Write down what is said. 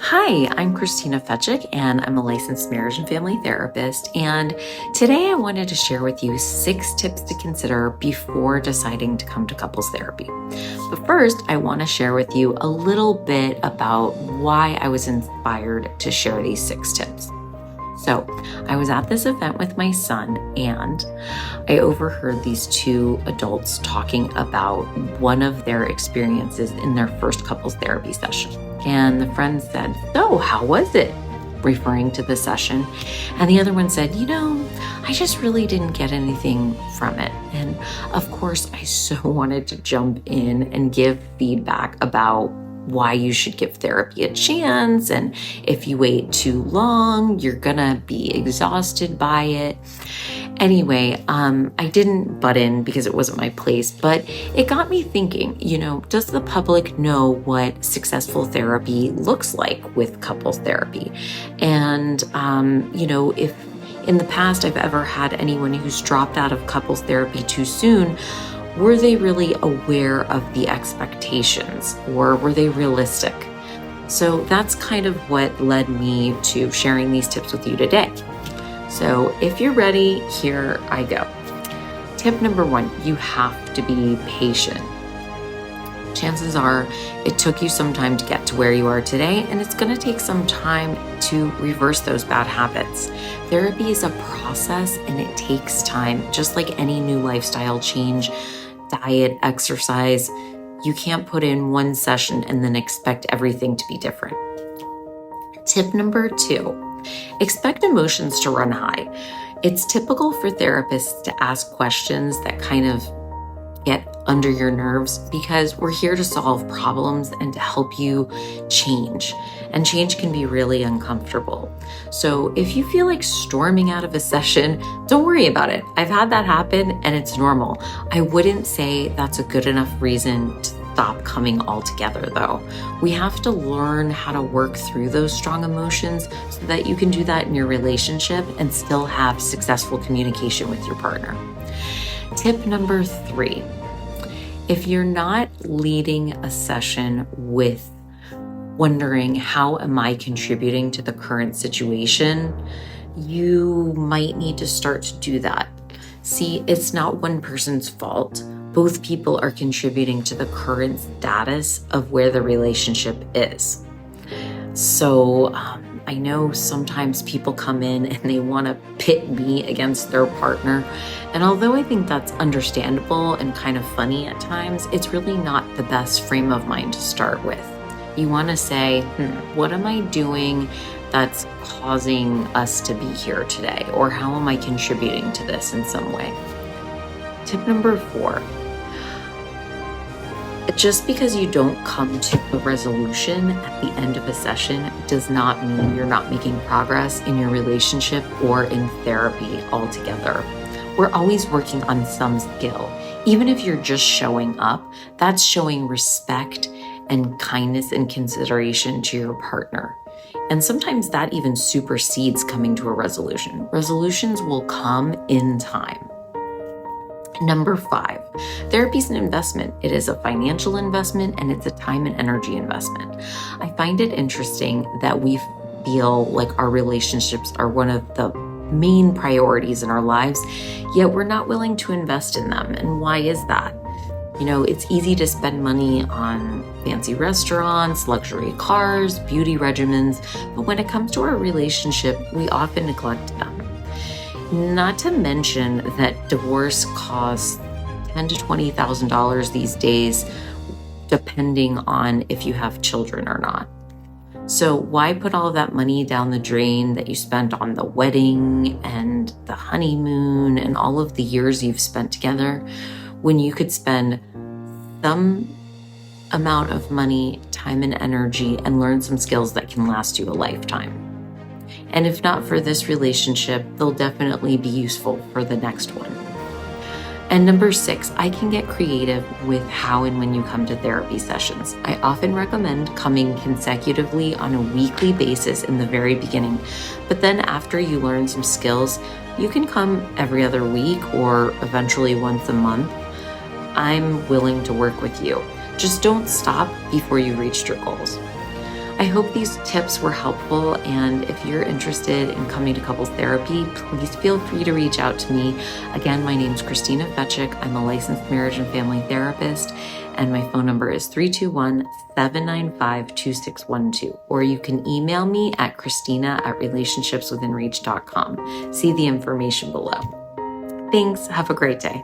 Hi, I'm Christina Fetchick, and I'm a licensed marriage and family therapist. And today I wanted to share with you 6 tips to consider before deciding to come to couples therapy. But first, I want to share with you a little bit about why I was inspired to share these 6 tips. So, I was at this event with my son, and I overheard these 2 adults talking about one of their experiences in their first couples therapy session. And the friend said, "So, how was it?" referring to the session. And the other one said, I just really didn't get anything from it. And of course, I so wanted to jump in and give feedback about why you should give therapy a chance. And if you wait too long, you're gonna be exhausted by it. Anyway, I didn't butt in because it wasn't my place, but it got me thinking, does the public know what successful therapy looks like with couples therapy? And, if in the past I've ever had anyone who's dropped out of couples therapy too soon, were they really aware of the expectations, or were they realistic? So that's kind of what led me to sharing these tips with you today. So if you're ready, here I go. Tip number 1, you have to be patient. Chances are it took you some time to get to where you are today, and it's going to take some time to reverse those bad habits. Therapy is a process and it takes time, just like any new lifestyle change, diet, exercise. You can't put in one session and then expect everything to be different. Tip number 2. Expect emotions to run high. It's typical for therapists to ask questions that kind of get under your nerves because we're here to solve problems and to help you change. And change can be really uncomfortable. So if you feel like storming out of a session, don't worry about it. I've had that happen and it's normal. I wouldn't say that's a good enough reason to stop coming altogether, though. We have to learn how to work through those strong emotions so that you can do that in your relationship and still have successful communication with your partner. Tip number 3, if you're not leading a session with wondering, how am I contributing to the current situation, you might need to start to do that. See, it's not one person's fault. Both people are contributing to the current status of where the relationship is. So I know sometimes people come in and they want to pit me against their partner. And although I think that's understandable and kind of funny at times, it's really not the best frame of mind to start with. You want to say, what am I doing that's causing us to be here today? Or how am I contributing to this in some way? Tip number 4. Just because you don't come to a resolution at the end of a session does not mean you're not making progress in your relationship or in therapy altogether. We're always working on some skill. Even if you're just showing up, that's showing respect and kindness and consideration to your partner. And sometimes that even supersedes coming to a resolution. Resolutions will come in time. Number 5, therapy is an investment. It is a financial investment and it's a time and energy investment. I find it interesting that we feel like our relationships are one of the main priorities in our lives, yet we're not willing to invest in them. And why is that? It's easy to spend money on fancy restaurants, luxury cars, beauty regimens, but when it comes to our relationship, we often neglect them. Not to mention that divorce costs $10,000 to $20,000 these days, depending on if you have children or not. So why put all of that money down the drain that you spent on the wedding and the honeymoon and all of the years you've spent together when you could spend some amount of money, time, and energy and learn some skills that can last you a lifetime? And if not for this relationship, they'll definitely be useful for the next one. And number 6, I can get creative with how and when you come to therapy sessions. I often recommend coming consecutively on a weekly basis in the very beginning. But then after you learn some skills, you can come every other week or eventually once a month. I'm willing to work with you. Just don't stop before you've reached your goals. I hope these tips were helpful, and if you're interested in coming to couples therapy, please feel free to reach out to me. Again, my name is Christina Fetchick. I'm a licensed marriage and family therapist, and my phone number is 321-795-2612. Or you can email me at christina@relationshipswithinreach.com. See the information below. Thanks. Have a great day.